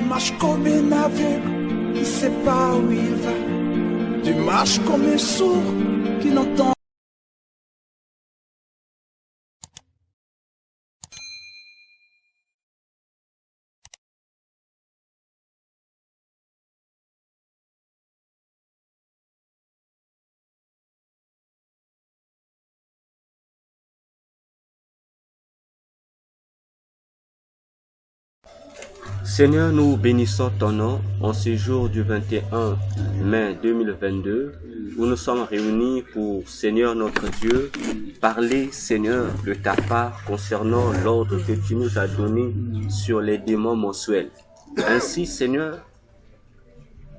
marches comme un aveugle qui ne sait pas où il va. Tu marches comme un sourd qui n'entend. Seigneur, nous bénissons ton nom en ce jour du 21 mai 2022 où nous sommes réunis pour, Seigneur notre Dieu, parler, Seigneur, de ta part concernant l'ordre que tu nous as donné sur les démons mensuels. Ainsi, Seigneur,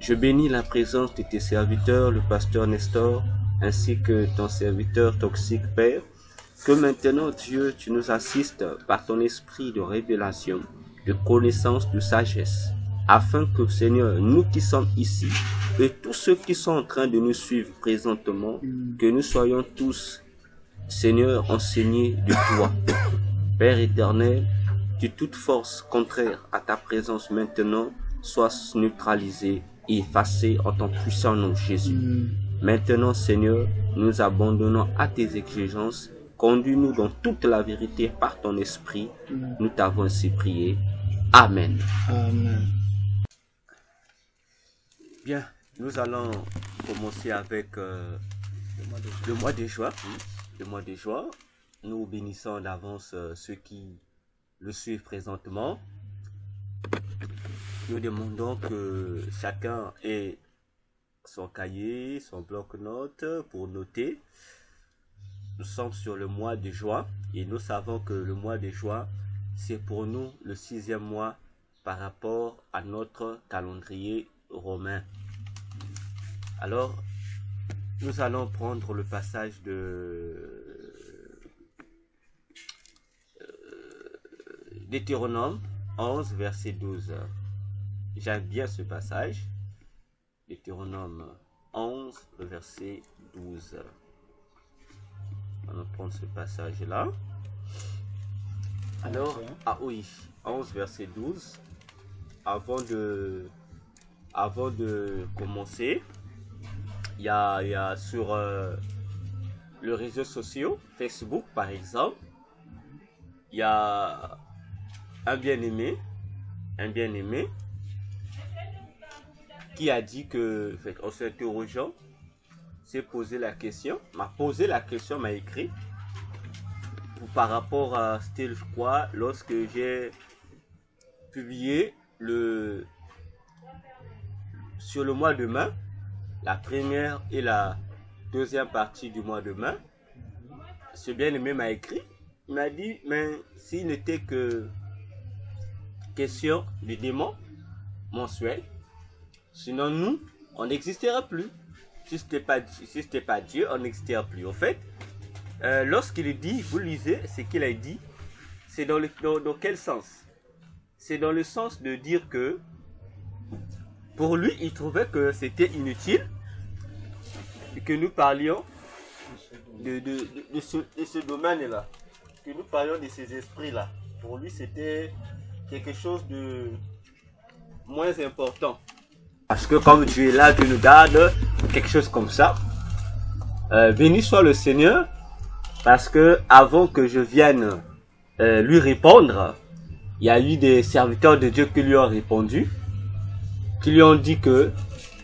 je bénis la présence de tes serviteurs, le pasteur Nestor, ainsi que ton serviteur toxique Père, que maintenant, Dieu, tu nous assistes par ton esprit de révélation, de connaissance, de sagesse, afin que, Seigneur, nous qui sommes ici, et tous ceux qui sont en train de nous suivre présentement, que nous soyons tous, Seigneur, enseignés de toi. Père éternel, que toute force contraire à ta présence maintenant soit neutralisée et effacée en ton puissant nom, Jésus. Maintenant, Seigneur, nous abandonnons à tes exigences. Conduis-nous dans toute la vérité par ton esprit. Nous t'avons ainsi prié. Amen. Amen. Bien, nous allons commencer avec le mois de juin. Le mois de juin. Nous bénissons d'avance ceux qui le suivent présentement. Nous demandons que chacun ait son cahier, son bloc-notes pour noter. Nous sommes sur le mois de juin et nous savons que le mois de juin, c'est pour nous le 6e mois par rapport à notre calendrier romain. Alors, nous allons prendre le passage de Deutéronome 11, verset 12. J'aime bien ce passage. Deutéronome 11, verset 12. On va prendre ce passage-là. Alors, ah oui, 11 verset 12. Avant de commencer, il y a sur les réseaux sociaux, Facebook par exemple, il y a un bien-aimé qui a dit que, en fait, en s'interrogeant, s'est posé la question, m'a écrit par rapport à, c'était je crois, lorsque j'ai publié sur le mois de mai, la première et la deuxième partie du mois de mai. Ce bien-aimé m'a écrit, il m'a dit, mais s'il n'était que question de démons mensuels, sinon nous, on n'existerait plus. Si ce n'était pas Dieu, on n'existerait plus. En fait, lorsqu'il dit, vous lisez ce qu'il a dit, c'est dans quel sens? C'est dans le sens de dire que, pour lui, il trouvait que c'était inutile et que nous parlions de ce domaine-là, que nous parlions de ces esprits-là. Pour lui, c'était quelque chose de moins important. Parce que comme Dieu est là, Dieu nous garde, quelque chose comme ça. Béni soit le Seigneur, parce que avant que je vienne lui répondre, il y a eu des serviteurs de Dieu qui lui ont répondu, qui lui ont dit que,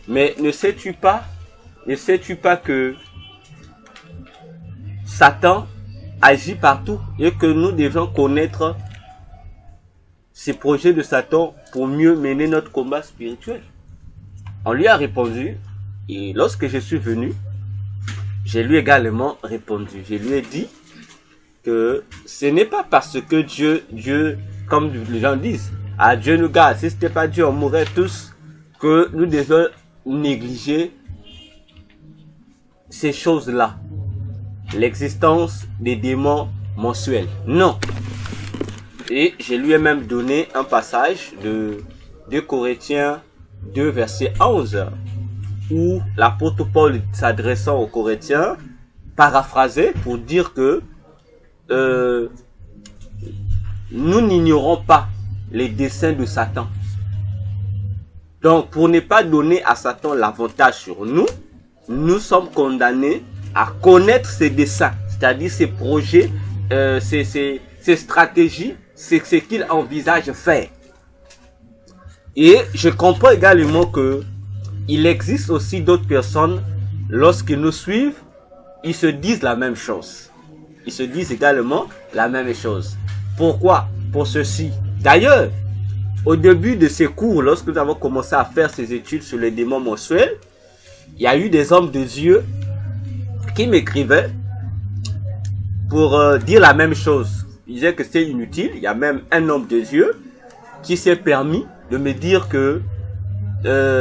mais ne sais-tu pas que Satan agit partout et que nous devons connaître ces projets de Satan pour mieux mener notre combat spirituel? On lui a répondu, et lorsque je suis venu, je lui ai également répondu. Je lui ai dit que ce n'est pas parce que Dieu, comme les gens disent, ah, Dieu nous garde, si ce n'était pas Dieu, on mourrait tous, que nous devons négliger ces choses-là. L'existence des démons mensuels. Non. Et je lui ai même donné un passage de 2 Corinthiens 2 verset 11 où l'apôtre Paul s'adressant aux Corinthiens paraphrasé pour dire que nous n'ignorons pas les desseins de Satan. Donc, pour ne pas donner à Satan l'avantage sur nous, nous sommes condamnés à connaître ses desseins, c'est-à-dire ses projets, ses stratégies, c'est ce qu'il envisage faire. Et je comprends également que il existe aussi d'autres personnes, lorsqu'ils nous suivent, ils se disent la même chose. Ils se disent également la même chose. Pourquoi? Pour ceci. D'ailleurs, au début de ces cours, lorsque nous avons commencé à faire ces études sur les démons mensuels, il y a eu des hommes de Dieu qui m'écrivaient pour dire la même chose. Ils disaient que c'est inutile. Il y a même un homme de Dieu qui s'est permis de me dire que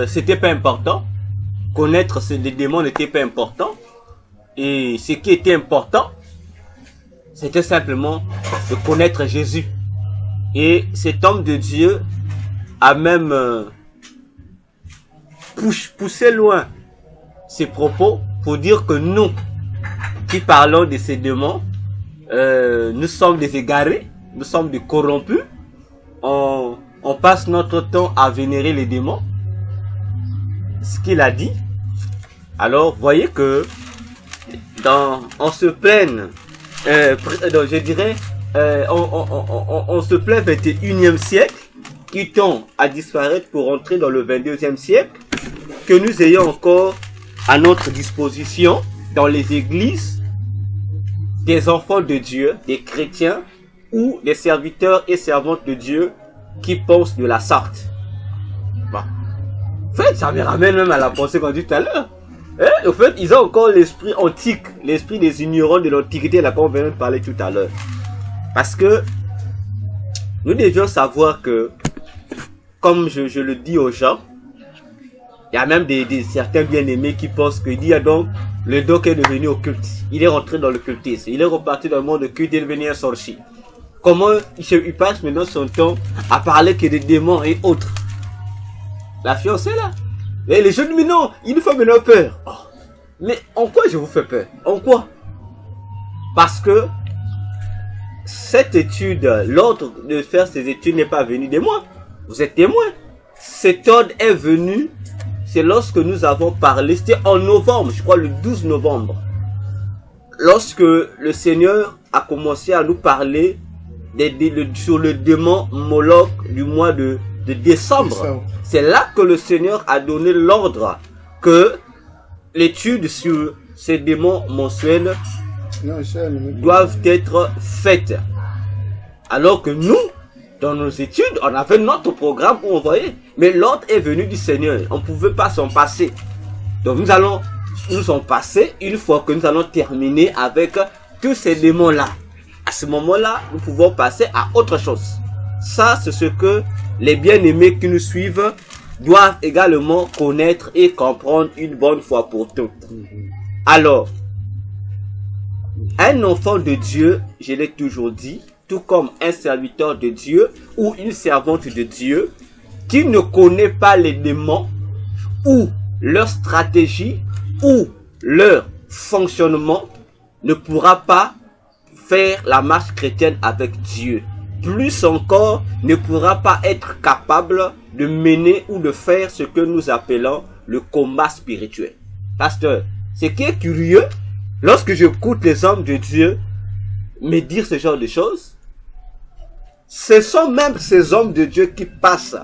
c'était pas important. Connaître les démons n'était pas important. Et ce qui était important, c'était simplement de connaître Jésus. Et cet homme de Dieu a même poussé loin ses propos pour dire que nous, qui parlons de ces démons, nous sommes des égarés, nous sommes des corrompus. On passe notre temps à vénérer les démons. Ce qu'il a dit. Alors, voyez que on se plaint, je dirais, on se plaint 21e siècle, qui tend à disparaître pour entrer dans le 22e siècle, que nous ayons encore à notre disposition, dans les églises, des enfants de Dieu, des chrétiens, ou des serviteurs et servantes de Dieu, qui pensent de la sorte. Bon. En fait, ça me ramène même à la pensée qu'on dit tout à l'heure. En fait, ils ont encore l'esprit antique, l'esprit des ignorants de l'Antiquité, là qu'on vient de parler tout à l'heure. Parce que nous devions savoir que, comme je le dis aux gens, il y a même certains bien-aimés qui pensent que dit donc le doc est devenu occulte. Il est rentré dans le cultisme. Il est reparti dans le monde occulte et est devenu un sorcier. Comment il passe maintenant son temps à parler que des démons et autres. La fiancée là. Et les jeunes, mais non, il nous fait maintenant peur. Oh. Mais en quoi je vous fais peur? En quoi? Parce que cette étude, l'ordre de faire ces études n'est pas venu de moi. Vous êtes témoins. Cet ordre est venu, c'est lorsque nous avons parlé, c'était en novembre, je crois le 12 novembre. Lorsque le Seigneur a commencé à nous parler sur le démon Moloch du mois de décembre. C'est là que le Seigneur a donné l'ordre que l'étude sur ces démons mensuels doivent être faites. Alors que nous, dans nos études, on avait notre programme où on voyait. Mais l'ordre est venu du Seigneur. On ne pouvait pas s'en passer. Donc nous allons nous en passer une fois que nous allons terminer avec tous ces démons-là. À ce moment-là, nous pouvons passer à autre chose. Ça, c'est ce que les bien-aimés qui nous suivent doivent également connaître et comprendre une bonne fois pour toutes. Alors, un enfant de Dieu, je l'ai toujours dit, tout comme un serviteur de Dieu ou une servante de Dieu, qui ne connaît pas les démons ou leur stratégie ou leur fonctionnement, ne pourra pas faire la marche chrétienne avec Dieu. Plus encore, ne pourra pas être capable de mener ou de faire ce que nous appelons le combat spirituel. Pasteur, ce qui est curieux, lorsque j'écoute les hommes de Dieu me dire ce genre de choses, ce sont même ces hommes de Dieu qui passent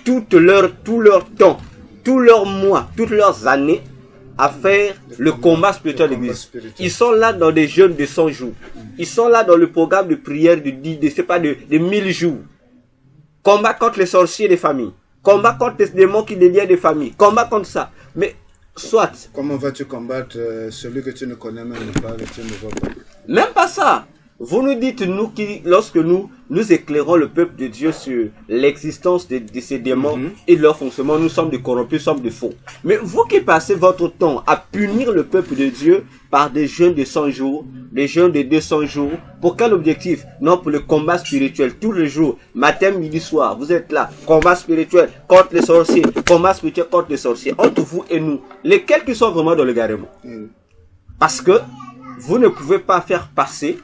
tout leur temps, tous leurs mois, toutes leurs années à faire le combat spirituel de l'Église. Ils sont là dans des jeûnes de 100 jours. Ils sont là dans le programme de prière de 1000 jours. Combat contre les sorciers des familles. Combat contre les démons qui déviennent des familles. Combat contre ça. Mais soit. Comment vas-tu combattre celui que tu ne connais même pas, que tu ne vois pas? Même pas ça. Vous nous dites, nous, lorsque nous éclairons le peuple de Dieu sur l'existence de ces démons et leur fonctionnement, nous sommes des corrompus, nous sommes des faux. Mais vous qui passez votre temps à punir le peuple de Dieu par des jeûnes de 100 jours, des jeûnes de 200 jours, pour quel objectif? Non, pour le combat spirituel, tous les jours, matin, midi, soir, vous êtes là, combat spirituel contre les sorciers, combat spirituel contre les sorciers, entre vous et nous, lesquels qui sont vraiment dans le l'égarement. Parce que vous ne pouvez pas faire passer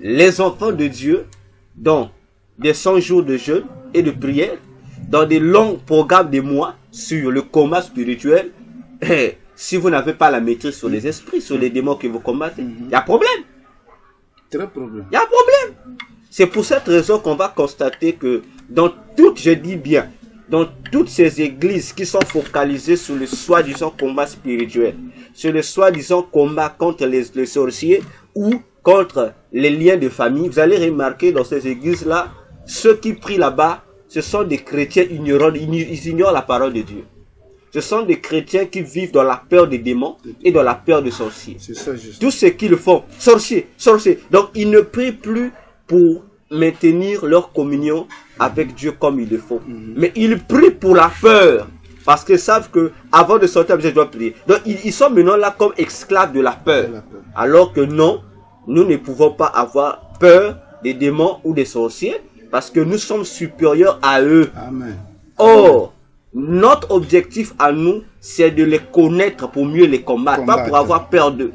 les enfants de Dieu dans des 100 jours de jeûne et de prière, dans des longs programmes de mois, sur le combat spirituel, si vous n'avez pas la maîtrise sur les esprits, sur les démons que vous combattez, il y a problème. Très problème. Il y a problème. C'est pour cette raison qu'on va constater que dans toutes, je dis bien, dans toutes ces églises qui sont focalisées sur le soi-disant combat spirituel, sur le soi-disant combat contre les sorciers ou contre les liens de famille, vous allez remarquer dans ces églises-là, ceux qui prient là-bas, ce sont des chrétiens ignorants, ils ignorent la parole de Dieu. Ce sont des chrétiens qui vivent dans la peur des démons et dans la peur des sorciers. C'est ça, juste. Tout ce qu'ils font, sorciers. Donc ils ne prient plus pour maintenir leur communion avec Dieu comme il le faut. Mais ils prient pour la peur. Parce qu'ils savent que avant de sortir, je dois prier. Donc ils sont maintenant là comme esclaves de la peur. Alors que non, nous ne pouvons pas avoir peur des démons ou des sorciers parce que nous sommes supérieurs à eux. Amen. Or, notre objectif à nous, c'est de les connaître pour mieux les combattre, pas pour avoir peur d'eux.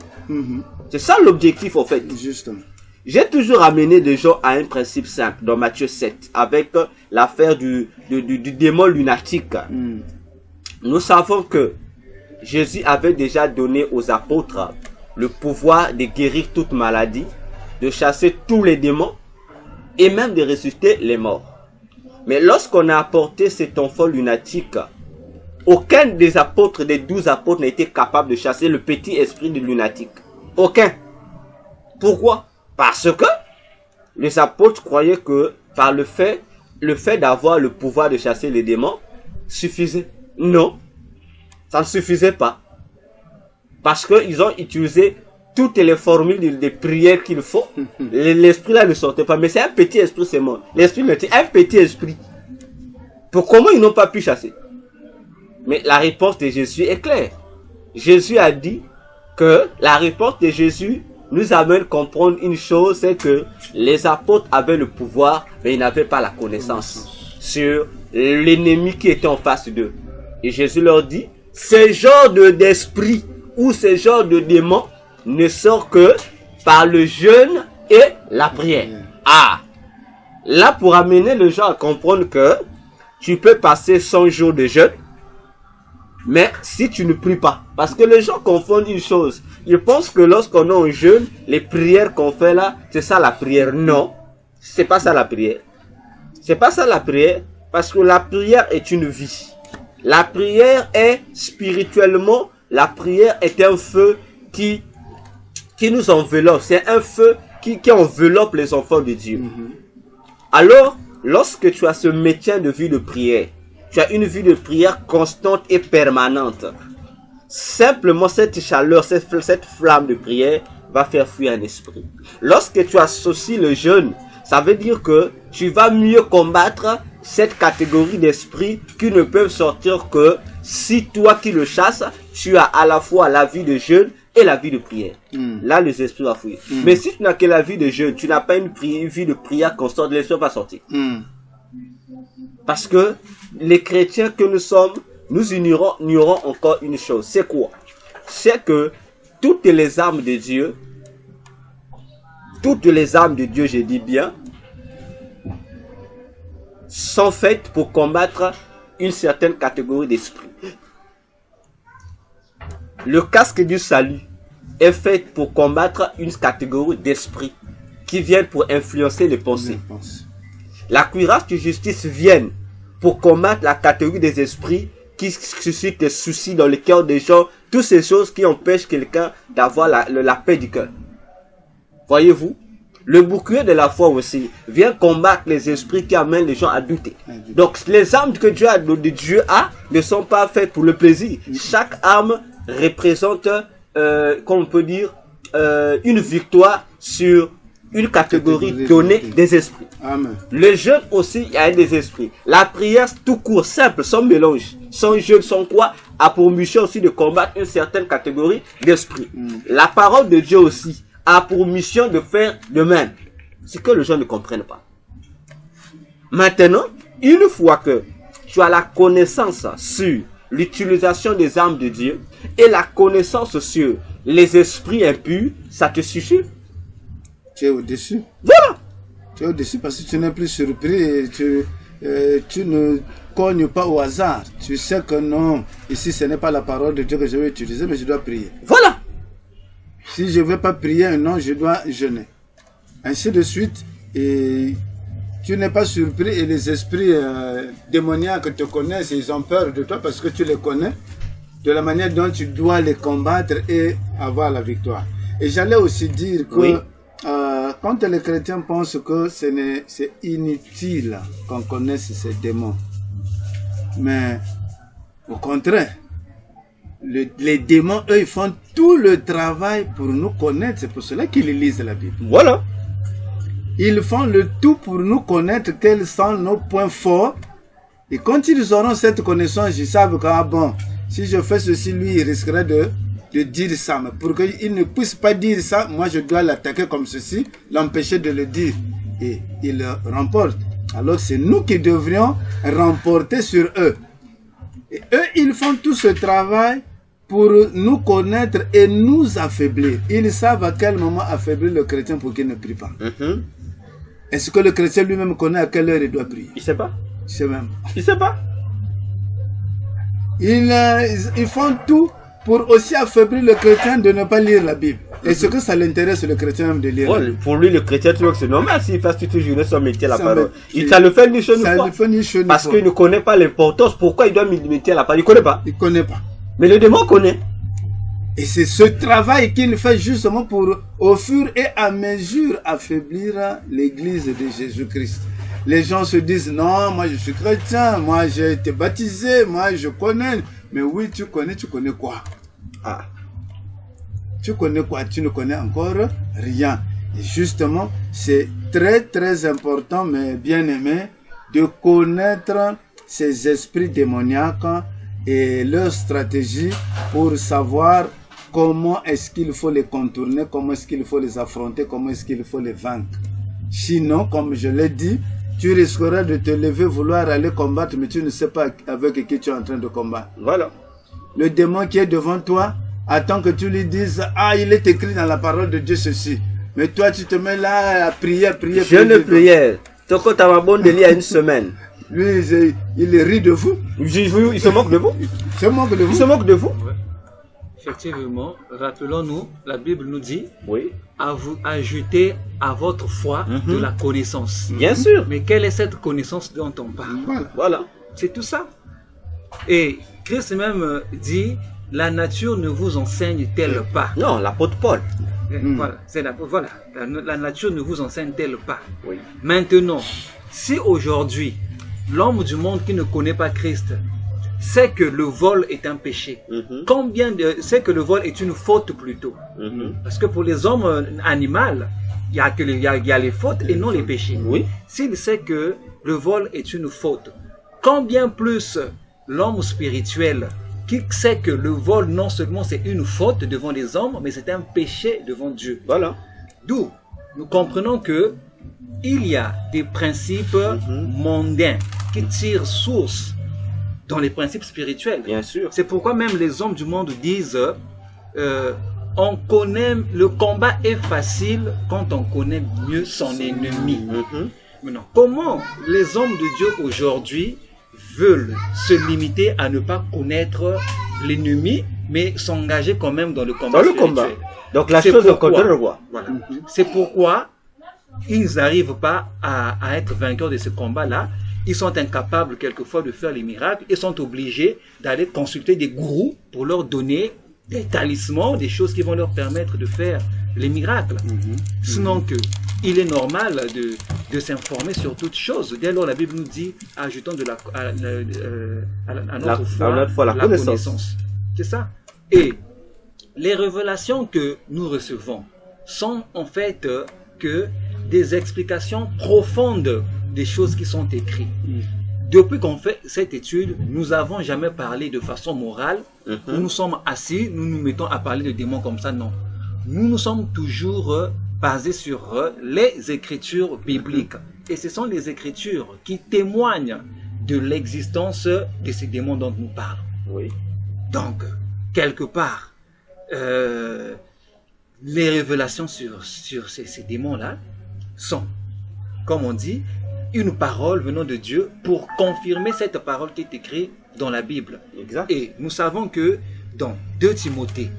C'est ça l'objectif en fait. Justement. J'ai toujours amené des gens à un principe simple dans Matthieu 7 avec l'affaire du démon lunatique. Nous savons que Jésus avait déjà donné aux apôtres le pouvoir de guérir toute maladie, de chasser tous les démons et même de ressusciter les morts. Mais lorsqu'on a apporté cet enfant lunatique, aucun des apôtres, des 12 apôtres, n'a été capable de chasser le petit esprit de lunatique. Aucun. Pourquoi? Parce que les apôtres croyaient que par le fait d'avoir le pouvoir de chasser les démons suffisait. Non, ça ne suffisait pas. Parce qu'ils ont utilisé toutes les formules de prière qu'il faut. L'esprit là ne sortait pas. Mais c'est un petit esprit, c'est mort. L'esprit ne dit un petit esprit. Pour comment ils n'ont pas pu chasser? Mais la réponse de Jésus est claire. Jésus a dit que la réponse de Jésus nous amène à comprendre une chose, c'est que les apôtres avaient le pouvoir, mais ils n'avaient pas la connaissance sur l'ennemi qui était en face d'eux. Et Jésus leur dit, ce genre d'esprit ou ce genre de démon ne sort que par le jeûne et la prière. Ah! Là, pour amener les gens à comprendre que tu peux passer 100 jours de jeûne, mais si tu ne pries pas, parce que les gens confondent une chose, ils pensent que lorsqu'on est en jeûne, les prières qu'on fait là, c'est ça la prière. Non, c'est pas ça la prière. C'est pas ça la prière, parce que la prière est une vie. La prière est spirituellement, la prière est un feu qui nous enveloppe. C'est un feu qui enveloppe les enfants de Dieu. Alors, lorsque tu as ce maintien de vie de prière, tu as une vie de prière constante et permanente. Simplement, cette chaleur, cette flamme de prière va faire fuir un esprit. Lorsque tu associes le jeûne, ça veut dire que tu vas mieux combattre cette catégorie d'esprits qui ne peuvent sortir que si toi qui le chasses, tu as à la fois la vie de jeûne et la vie de prière. Là, les esprits vont fuir. Mais si tu n'as que la vie de jeûne, tu n'as pas une vie de prière constante, l'esprit va sortir. Parce que les chrétiens que nous sommes, nous ignorons encore une chose. C'est quoi? C'est que toutes les armes de Dieu, je dis bien, sont faites pour combattre une certaine catégorie d'esprit. Le casque du salut est fait pour combattre une catégorie d'esprits qui viennent pour influencer les pensées. La cuirasse de justice vient pour combattre la catégorie des esprits qui suscitent des soucis dans le cœur des gens, toutes ces choses qui empêchent quelqu'un d'avoir la paix du cœur. Voyez-vous? Le bouclier de la foi aussi vient combattre les esprits qui amènent les gens à douter. Donc les armes que Dieu a ne sont pas faites pour le plaisir. Chaque arme représente, comme on peut dire, une victoire sur une catégorie donnée des esprits. Amen. Le jeûne aussi, il y a des esprits. La prière tout court, simple, sans mélange, sans jeûne, sans quoi, a pour mission aussi de combattre une certaine catégorie d'esprits. La parole de Dieu aussi a pour mission de faire de même. C'est que les gens ne comprennent pas. Maintenant, une fois que tu as la connaissance sur l'utilisation des armes de Dieu et la connaissance sur les esprits impurs, ça te suffit. Tu es au-dessus. Voilà. Tu es au-dessus parce que tu n'es plus surpris et tu tu ne cognes pas au hasard. Tu sais que non, ici ce n'est pas la parole de Dieu que je vais utiliser, mais je dois prier. Voilà. Si je ne vais pas prier, non, je dois jeûner. Ainsi de suite, et tu n'es pas surpris et les esprits démoniaques te connaissent et ils ont peur de toi parce que tu les connais de la manière dont tu dois les combattre et avoir la victoire. Et j'allais aussi dire que Oui. quand les chrétiens pensent que c'est inutile qu'on connaisse ces démons, mais au contraire, les démons, eux, ils font tout le travail pour nous connaître. C'est pour cela qu'ils lisent la Bible. Voilà. Ils font le tout pour nous connaître quels sont nos points forts. Et quand ils auront cette connaissance, ils savent que, ah bon, si je fais ceci, lui, il risquerait de dire ça. Mais pour qu'il ne puisse pas dire ça, moi, je dois l'attaquer comme ceci, l'empêcher de le dire. Et il remporte. Alors, c'est nous qui devrions remporter sur eux. Et eux, ils font tout ce travail pour nous connaître et nous affaiblir. Ils savent à quel moment affaiblir le chrétien pour qu'il ne prie pas. Est-ce que le chrétien lui-même connaît à quelle heure il doit prier? Il sait pas. Il sait même. Il sait pas. Ils font tout pour aussi affaiblir le chrétien de ne pas lire la Bible. Est-ce que ça l'intéresse le chrétien même de lire la Bible? Pour lui, le chrétien, tu vois que c'est normal s'il passe toute une journée sans méditer la Ça parole. met- Ça le fait ni chaud ni Ça froid. ne fait ni chaud ni Parce froid. qu'il ne connaît pas l'importance. Pourquoi il doit méditer la parole? Il ne connaît pas. Il ne connaît pas. Mais le démon connaît. Et c'est ce travail qu'il fait justement pour, au fur et à mesure, affaiblir l'église de Jésus-Christ. Les gens se disent, non, moi je suis chrétien, moi j'ai été baptisé, moi je connais. Mais oui, tu connais quoi? Ah. Tu connais quoi? Tu ne connais encore rien. Et justement, c'est très très important, mais bien aimé, de connaître ces esprits démoniaques et leur stratégie pour savoir comment est-ce qu'il faut les contourner, comment est-ce qu'il faut les affronter, comment est-ce qu'il faut les vaincre. Sinon, comme je l'ai dit, tu risquerais de te lever, vouloir aller combattre, mais tu ne sais pas avec qui tu es en train de combattre. Voilà. Le démon qui est devant toi attend que tu lui dises, ah, il est écrit dans la parole de Dieu ceci. Mais toi, tu te mets là à prier. Je ne prière. Toko Tamabon de il y a une semaine. Lui, il rit de vous. Il se moque de vous. Il se moque de vous. Il se moque de vous. Effectivement, rappelons-nous, la Bible nous dit, Oui. à vous ajouter à votre foi de la connaissance. Bien sûr. Mais quelle est cette connaissance dont on parle? Voilà. Voilà. C'est tout ça. Et Christ même dit, la nature ne vous enseigne-t-elle pas? Non, l'apôtre Paul. Voilà, voilà. La nature ne vous enseigne-t-elle pas? Oui. Maintenant, si aujourd'hui, l'homme du monde qui ne connaît pas Christ sait que le vol est un péché, sait que le vol est une faute plutôt? Parce que pour les hommes animaux, il y a les fautes et non les péchés. Oui. S'il sait que le vol est une faute, combien plus l'homme spirituel qui sait que le vol non seulement c'est une faute devant les hommes, mais c'est un péché devant Dieu. Voilà. D'où nous comprenons que il y a des principes mondains qui tirent source dans les principes spirituels. Bien sûr. C'est pourquoi même les hommes du monde disent on connaît, le combat est facile quand on connaît mieux son ennemi. Maintenant, comment les hommes de Dieu aujourd'hui veulent se limiter à ne pas connaître l'ennemi, mais s'engager quand même dans le combat spirituel? Donc la C'est chose pourquoi- contre le roi. Voilà. C'est pourquoi ils n'arrivent pas à être vainqueurs de ce combat-là. Ils sont incapables quelquefois de faire les miracles. Ils sont obligés d'aller consulter des gourous pour leur donner des talismans, des choses qui vont leur permettre de faire les miracles. Sinon que il est normal de s'informer sur toutes choses. Dès lors, la Bible nous dit, ajoutons à notre foi la connaissance. C'est ça. Et les révélations que nous recevons sont en fait que des explications profondes des choses qui sont écrites. Depuis qu'on fait cette étude, nous n'avons jamais parlé de façon morale. Où nous sommes assis, nous nous mettons à parler de démons comme ça, non. Nous nous sommes toujours basés sur les écritures bibliques. Et ce sont les écritures qui témoignent de l'existence de ces démons dont nous parlons. Oui. Donc, quelque part, les révélations sur ces démons-là sont, comme on dit, une parole venant de Dieu pour confirmer cette parole qui est écrite dans la Bible. Exact. Et nous savons que dans 2 Timothée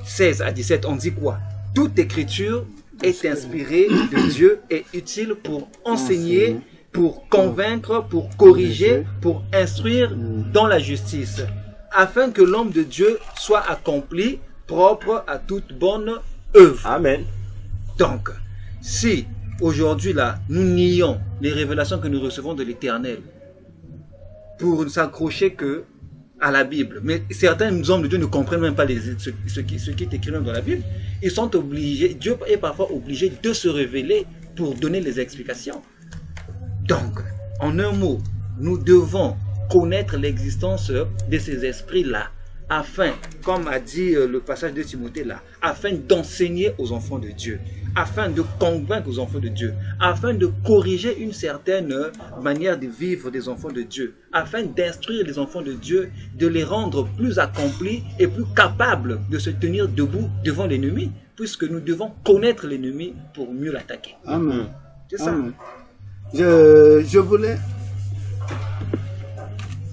16 à 17, on dit quoi? Toute écriture est inspirée de Dieu et utile pour enseigner, pour convaincre, pour corriger, pour instruire dans la justice, afin que l'homme de Dieu soit accompli, propre à toute bonne œuvre. Amen. Donc, si aujourd'hui là, nous nions les révélations que nous recevons de l'Éternel pour nous s'accrocher que à la Bible, mais certains hommes de Dieu ne comprennent même pas ce qui est écrit dans la Bible, ils sont obligés, Dieu est parfois obligé de se révéler pour donner les explications. Donc, en un mot, nous devons connaître l'existence de ces esprits-là, afin, comme a dit le passage de Timothée là, afin d'enseigner aux enfants de Dieu, afin de convaincre aux enfants de Dieu, afin de corriger une certaine manière de vivre des enfants de Dieu, afin d'instruire les enfants de Dieu, de les rendre plus accomplis et plus capables de se tenir debout devant l'ennemi, puisque nous devons connaître l'ennemi pour mieux l'attaquer. Amen. C'est ça. Amen.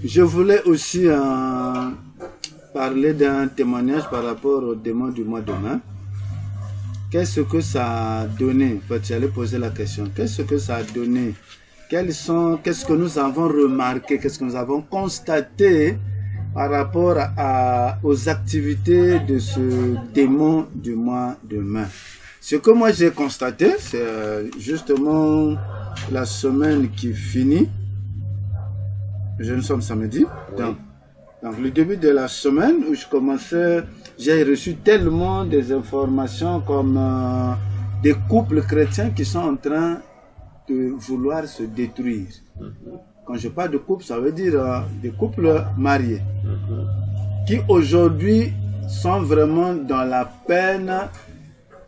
Je voulais aussi parler d'un témoignage par rapport au démon du mois de mai. Qu'est-ce que ça a donné? En fait, j'allais poser la question. Qu'est-ce que ça a donné? Qu'est-ce que nous avons remarqué? Qu'est-ce que nous avons constaté par rapport aux activités de ce démon du mois de mai? Ce que moi j'ai constaté, c'est justement la semaine qui finit. Nous sommes samedi. Oui. Donc le début de la semaine où je commençais, j'ai reçu tellement des informations comme des couples chrétiens qui sont en train de vouloir se détruire. Quand je parle de couple, ça veut dire des couples mariés qui aujourd'hui sont vraiment dans la peine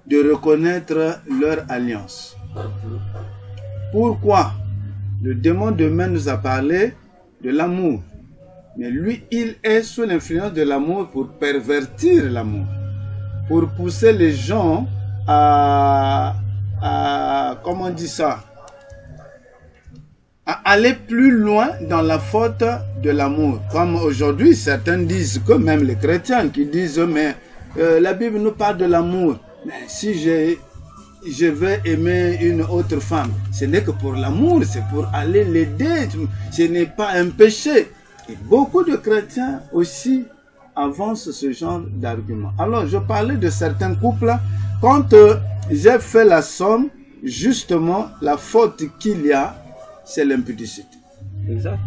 de reconnaître leur alliance. Pourquoi? Le démon de mai nous a parlé de l'amour. Mais lui, il est sous l'influence de l'amour pour pervertir l'amour. Pour pousser les gens à comment on dit ça? À aller plus loin dans la faute de l'amour. Comme aujourd'hui, certains disent que même les chrétiens qui disent mais la Bible nous parle de l'amour. Mais si je vais aimer une autre femme, ce n'est que pour l'amour, c'est pour aller l'aider, ce n'est pas un péché. Et beaucoup de chrétiens aussi avancent ce genre d'argument. Alors, je parlais de certains couples, quand j'ai fait la somme, justement, la faute qu'il y a, c'est l'impudicité. Exact.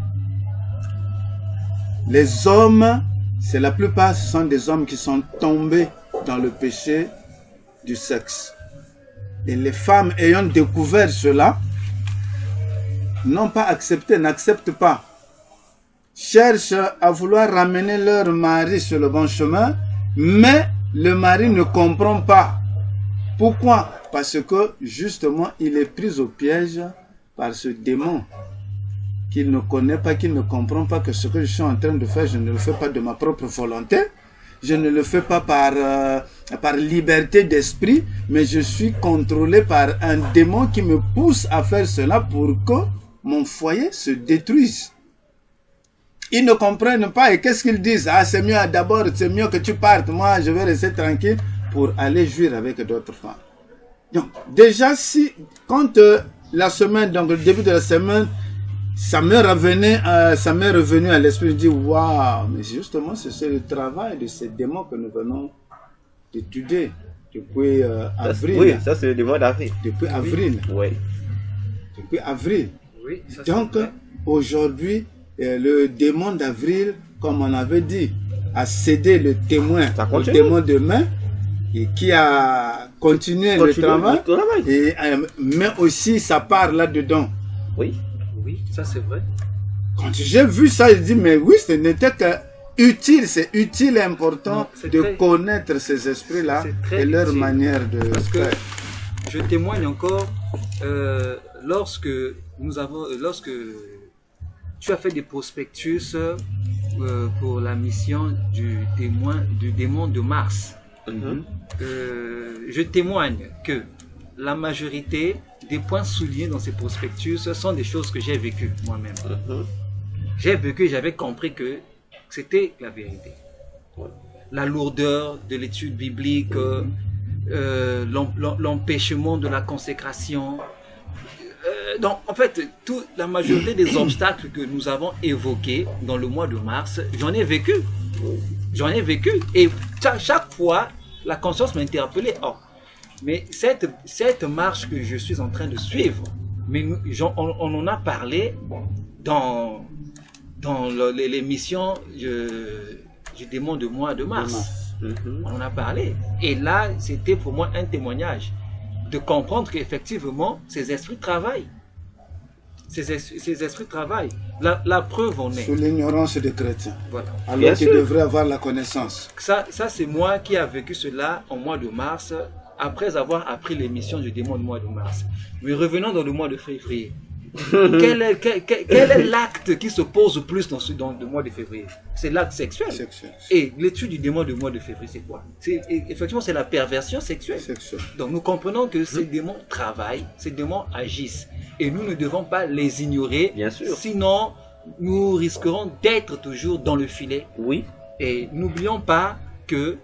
Les hommes, c'est la plupart, ce sont des hommes qui sont tombés dans le péché du sexe. Et les femmes ayant découvert cela, n'ont pas accepté, n'acceptent pas. Cherchent à vouloir ramener leur mari sur le bon chemin, mais le mari ne comprend pas. Pourquoi? Parce que justement, il est pris au piège par ce démon qu'il ne connaît pas, qu'il ne comprend pas que ce que je suis en train de faire, je ne le fais pas de ma propre volonté. Je ne le fais pas par liberté d'esprit, mais je suis contrôlé par un démon qui me pousse à faire cela pour que mon foyer se détruise. Ils ne comprennent pas et qu'est-ce qu'ils disent? Ah, c'est mieux d'abord, c'est mieux que tu partes. Moi, je vais rester tranquille pour aller jouir avec d'autres femmes. Donc, déjà, quand la semaine, donc le début de la semaine, ça m'est revenu à l'esprit, je dis, waouh, mais justement, c'est le travail de ces démons que nous venons d'étudier depuis avril. Oui, ça c'est le démon d'avril. Depuis avril. Oui. Depuis avril. Oui, ça, donc, aujourd'hui, le démon d'avril, comme on avait dit, a cédé le témoin au démon de mai, et qui a continué le travail. Et, mais aussi, ça part là-dedans. Oui. Oui, ça c'est vrai. Quand j'ai vu ça, je dis, mais oui, ce n'était que utile, c'est utile et important de connaître ces esprits-là et leur manière de faire. Je témoigne encore, lorsque tu as fait des prospectus pour la mission du démon de Mars, je témoigne que la majorité des points soulignés dans ces prospectus sont des choses que j'ai vécues moi-même. J'ai vécu, j'avais compris que c'était la vérité. La lourdeur de l'étude biblique, l'empêchement de la consécration. Donc, en fait, la majorité des obstacles que nous avons évoqués dans le mois de mars, j'en ai vécu. Et chaque fois, la conscience m'a interpellé. Oh, mais cette marche que je suis en train de suivre, mais on en a parlé dans l'émission du démon de mois de mars. On en a parlé. Et là, c'était pour moi un témoignage de comprendre qu'effectivement, ces esprits travaillent. Ces esprits travaillent. La preuve en est. Sous l'ignorance des chrétiens. Voilà. Alors qu'ils devraient avoir la connaissance. Ça c'est moi qui a vécu cela en mois de mars, après avoir appris l'émission du démon du mois de mars. Mais revenons dans le mois de février. Quel est l'acte qui se pose le plus dans le mois de février? C'est l'acte sexuel. Et l'étude du démon du mois de février, c'est quoi? Effectivement, c'est la perversion sexuelle. Donc nous comprenons que ces démons travaillent, ces démons agissent. Et nous ne devons pas les ignorer. Bien sûr. Sinon, nous risquerons d'être toujours dans le filet. Oui. Et n'oublions pas que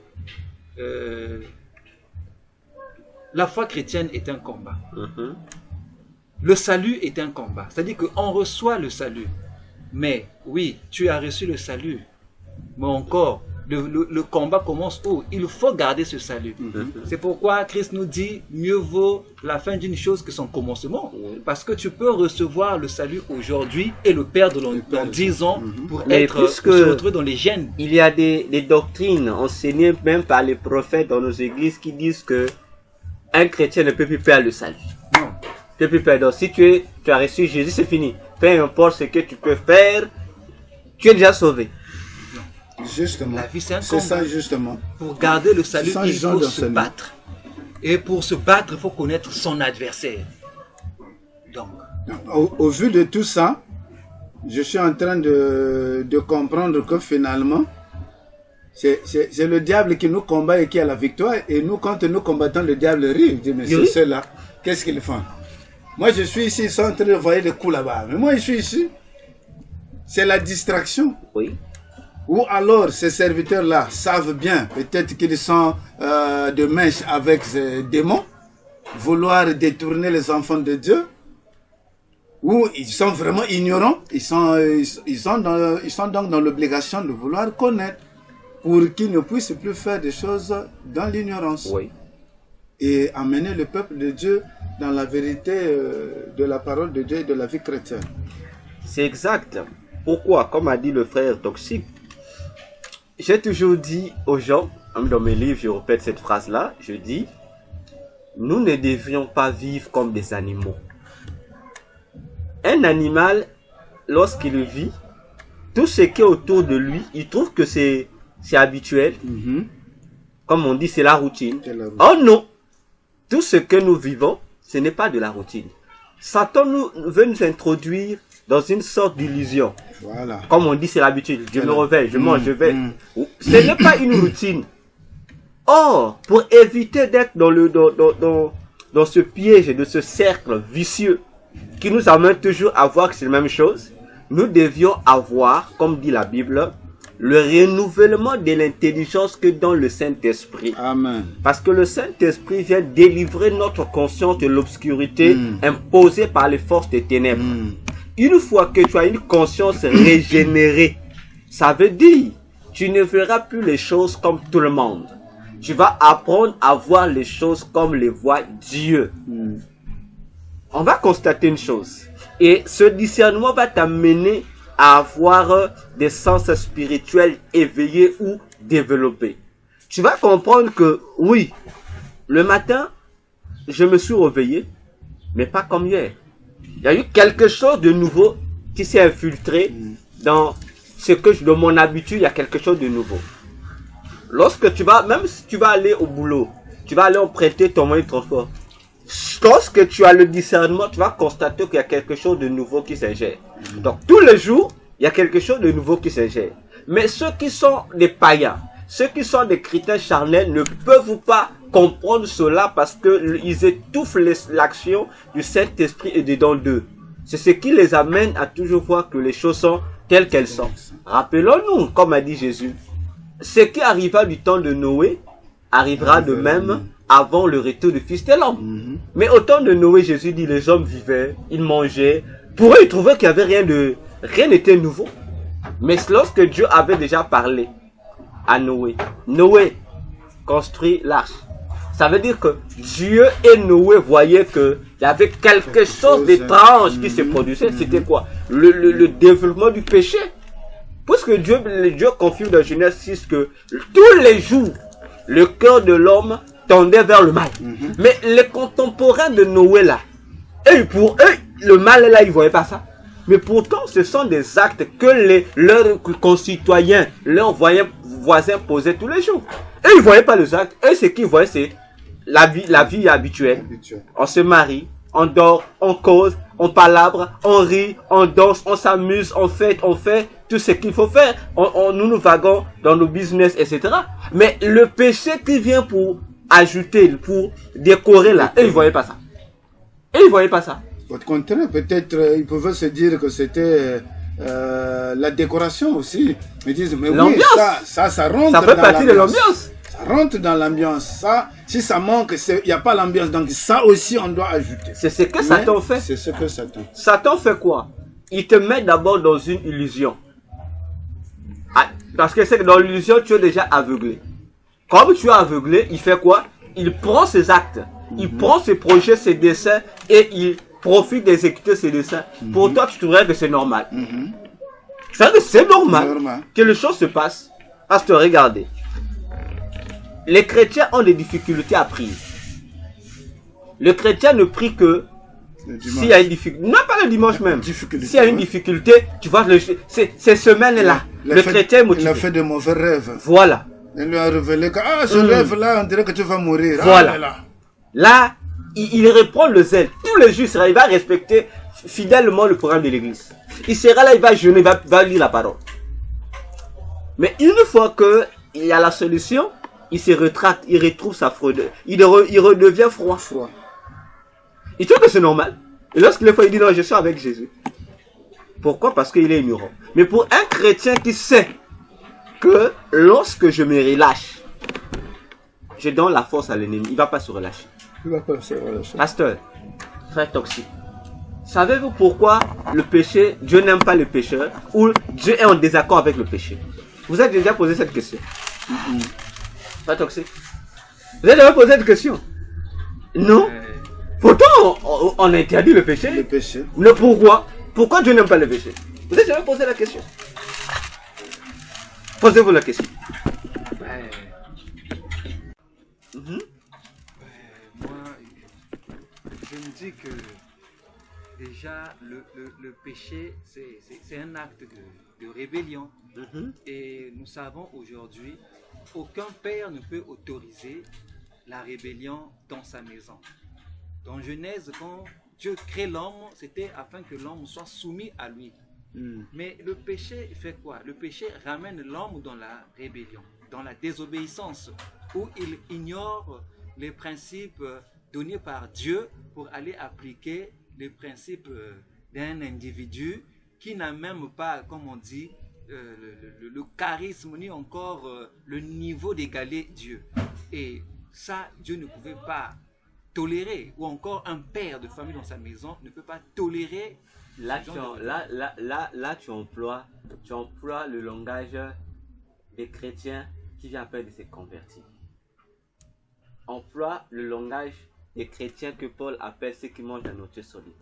la foi chrétienne est un combat. Le salut est un combat. C'est-à-dire qu'on reçoit le salut. Mais oui, tu as reçu le salut. Mais encore, le combat commence où? Il faut garder ce salut. C'est pourquoi Christ nous dit, mieux vaut la fin d'une chose que son commencement. Parce que tu peux recevoir le salut aujourd'hui et le perdre dans 10 ans pour se retrouver dans les gènes. Il y a des doctrines enseignées même par les prophètes dans nos églises qui disent que un chrétien ne peut plus perdre le salut. Non. Tu peux perdre. Si tu as reçu Jésus, c'est fini. Peu importe ce que tu peux faire, tu es déjà sauvé. Justement. La vie, c'est un combat. C'est ça, justement. Pour garder le salut, il faut se battre. Et pour se battre, il faut connaître son adversaire. Donc. Au vu de tout ça, je suis en train de comprendre que finalement, c'est le diable qui nous combat et qui a la victoire. Et nous, quand nous combattons, le diable rit. Il dit, mais c'est ceux-là, qu'est-ce qu'ils font? Moi, je suis ici, ils sont en train de voyer des coups là-bas. Mais moi, je suis ici. C'est la distraction. Oui. Ou alors, ces serviteurs-là savent bien, peut-être qu'ils sont de mèche avec ces démons, vouloir détourner les enfants de Dieu. Ou ils sont vraiment ignorants. Ils sont donc dans l'obligation de vouloir connaître pour qu'ils ne puissent plus faire des choses dans l'ignorance. Oui. Et amener le peuple de Dieu dans la vérité de la parole de Dieu et de la vie chrétienne. C'est exact. Pourquoi? Comme a dit le frère Toxique, j'ai toujours dit aux gens, même dans mes livres, je répète cette phrase-là, je dis, nous ne devrions pas vivre comme des animaux. Un animal, lorsqu'il vit, tout ce qui est autour de lui, il trouve que c'est habituel. Comme on dit, c'est la routine. Oh non! Tout ce que nous vivons, ce n'est pas de la routine. Satan veut nous introduire dans une sorte d'illusion. Voilà. Comme on dit, c'est l'habitude. Je me réveille, je mange, je vais. Ce n'est pas une routine. Or, pour éviter d'être dans ce piège et de ce cercle vicieux qui nous amène toujours à voir que c'est la même chose, nous devions avoir, comme dit la Bible, le renouvellement de l'intelligence que donne le Saint-Esprit. Amen. Parce que le Saint-Esprit vient délivrer notre conscience de l'obscurité imposée par les forces des ténèbres. Une fois que tu as une conscience régénérée, ça veut dire tu ne verras plus les choses comme tout le monde. Tu vas apprendre à voir les choses comme les voit Dieu. On va constater une chose. Et ce discernement va t'amener à avoir des sens spirituels éveillés ou développés. Tu vas comprendre que, oui, le matin, je me suis réveillé, mais pas comme hier. Il y a eu quelque chose de nouveau qui s'est infiltré dans dans mon habitude, il y a quelque chose de nouveau. Lorsque même si tu vas aller au boulot, tu vas aller emprunter ton moyen de transport. Lorsque tu as le discernement, tu vas constater qu'il y a quelque chose de nouveau qui s'ingère. Donc, tous les jours, il y a quelque chose de nouveau qui s'ingère. Mais ceux qui sont des païens, ceux qui sont des chrétiens charnels ne peuvent pas comprendre cela parce qu'ils étouffent l'action du Saint-Esprit et des dons d'eux. C'est ce qui les amène à toujours voir que les choses sont telles qu'elles sont. Rappelons-nous, comme a dit Jésus, ce qui arriva du temps de Noé arrivera de même avant le retour du Fils de l'homme. Mais au temps de Noé, Jésus dit, les hommes vivaient, ils mangeaient. Pour eux, ils trouvaient qu'il n'y avait rien n'était nouveau. Mais lorsque Dieu avait déjà parlé à Noé, Noé construit l'arche. Ça veut dire que Dieu et Noé voyaient qu'il y avait quelque chose d'étrange qui se produisait. C'était quoi? Le développement du péché. Puisque Dieu confirme dans Genèse 6 que tous les jours, le cœur de l'homme tendait vers le mal. Mais les contemporains de Noé là, pour eux, le mal là, ils ne voyaient pas ça. Mais pourtant, ce sont des actes que leurs concitoyens, leurs voisins posaient tous les jours. Eux, ils ne voyaient pas les actes. Eux, ce qu'ils voyaient, c'est la vie habituelle. On se marie, on dort, on cause, on palabre, on rit, on danse, on s'amuse, on fait tout ce qu'il faut faire. Nous vaguons dans nos business, etc. Mais le péché qui vient pour ajouter, pour décorer là, eux, ils ne voyaient pas ça. Eux, ils ne voyaient pas ça. Au contraire, peut-être ils pouvaient se dire que c'était la décoration aussi. Ils disent, mais oui, ça rentre ça fait partie de l'ambiance. Ça rentre dans l'ambiance. Ça, si ça manque, il n'y a pas l'ambiance. Donc ça aussi, on doit ajouter. C'est ce que Satan fait. C'est ce que Satan fait. Satan fait quoi? Il te met d'abord dans une illusion. Parce que c'est que dans l'illusion, tu es déjà aveuglé. Comme tu es aveuglé, il fait quoi? Il prend ses actes. Il prend ses projets, ses dessins et il profite d'exécuter ses dessins. Pour toi, tu trouverais que c'est normal. C'est normal que les choses se passent. Parce que regardez, les chrétiens ont des difficultés à prier. Le chrétien ne prie que s'il y a une difficulté. Non, pas le dimanche même. S'il y a une difficulté, tu vois, ces semaines-là, le chrétien est motivé. Il a fait de mauvais rêves. Voilà. Il lui a révélé que ce rêve-là, on dirait que tu vas mourir. Voilà. Là, il reprend le zèle. Tous les jours, il va respecter fidèlement le programme de l'église. Il sera là, il va jeûner, il va lire la parole. Mais une fois qu'il y a la solution, il se rétracte, il retrouve sa fraude. Il redevient froid. Il trouve que c'est normal. Et lorsqu'il est froid, il dit non, je suis avec Jésus. Pourquoi? Parce qu'il est ignorant. Mais pour un chrétien qui sait que lorsque je me relâche, je donne la force à l'ennemi, il ne va pas se relâcher. Pasteur, frère toxique, savez-vous pourquoi le péché, Dieu n'aime pas le pécheur ou Dieu est en désaccord avec le péché? Vous avez déjà posé cette question? Frère toxique, vous avez déjà posé cette question? Non? Pourtant, on interdit le péché. Le péché. Mais pourquoi? Pourquoi Dieu n'aime pas le péché? Vous avez jamais posé la question? Posez-vous la question. Moi, je me dis que déjà le péché, c'est un acte de rébellion. Et nous savons aujourd'hui, aucun père ne peut autoriser la rébellion dans sa maison. Dans Genèse, quand Dieu crée l'homme, c'était afin que l'homme soit soumis à lui. Mais le péché fait quoi? Le péché ramène l'homme dans la rébellion, dans la désobéissance, où il ignore les principes donnés par Dieu pour aller appliquer les principes d'un individu qui n'a même pas, comme on dit, le charisme ni encore le niveau d'égaler Dieu. Et ça, Dieu ne pouvait pas tolérer, ou encore un père de famille dans sa maison ne peut pas tolérer. Là, tu emploies le langage des chrétiens qui vient à peine de se convertir. Emploie le langage des chrétiens que Paul appelle ceux qui mangent la nourriture solide.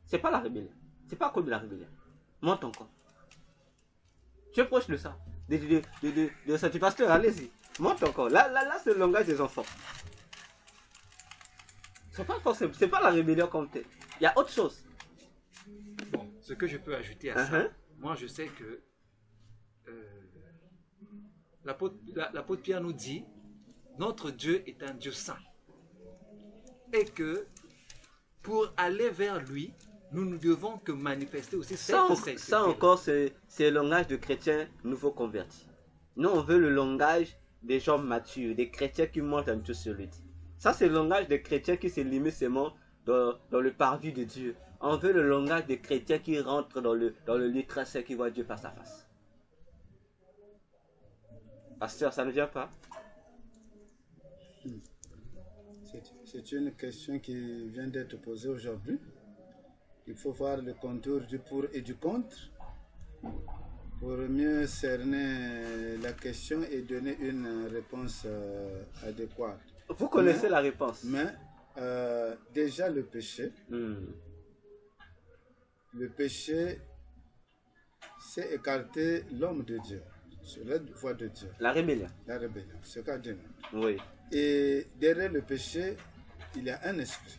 C'est pas la rébellion. C'est pas comme la rébellion. Monte encore. Tu es proche de ça. De ça. Tu pasteur, allez-y. Monte encore. Là, c'est le langage des enfants. C'est pas forcément. C'est pas la rébellion comme telle. Il y a autre chose. Bon, ce que je peux ajouter à ça, moi je sais que l'apôtre Pierre nous dit, notre Dieu est un Dieu saint. Et que pour aller vers lui, nous ne devons que manifester aussi cette sainteté. Ça encore, c'est le langage de chrétiens nouveaux convertis. Nous, on veut le langage des gens matures, des chrétiens qui montent un peu sur lui. Ça, c'est le langage des chrétiens qui se limite seulement dans le parvis de Dieu. On veut le langage des chrétiens qui rentrent dans le lit très saint, qui voient Dieu face à face. Pasteur, ça ne vient pas? C'est une question qui vient d'être posée aujourd'hui. Il faut voir le contour du pour et du contre pour mieux cerner la question et donner une réponse adéquate. Vous connaissez la réponse. Mais déjà le péché, le péché, c'est écarter l'homme de Dieu sur la voie de Dieu. La rébellion. La rébellion, ce qu'a dit. Oui. Et derrière le péché, il y a un esprit.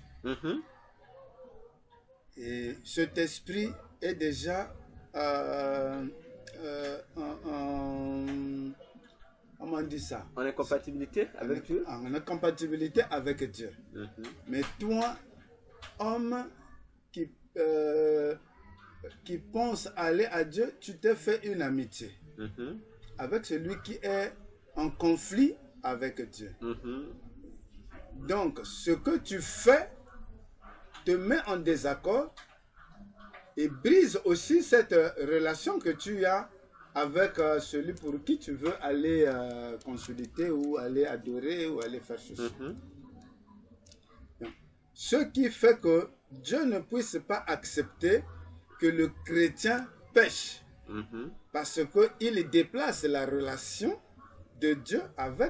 Et cet esprit est déjà comment on dit ça? En incompatibilité avec Dieu? En incompatibilité avec Dieu. Mais toi, homme qui pense aller à Dieu, tu t'es fait une amitié avec celui qui est en conflit avec Dieu. Donc, ce que tu fais te met en désaccord et brise aussi cette relation que tu as avec celui pour qui tu veux aller consulter ou aller adorer ou aller faire ceci. Ce qui fait que Dieu ne puisse pas accepter que le chrétien pêche parce qu'il déplace la relation de Dieu avec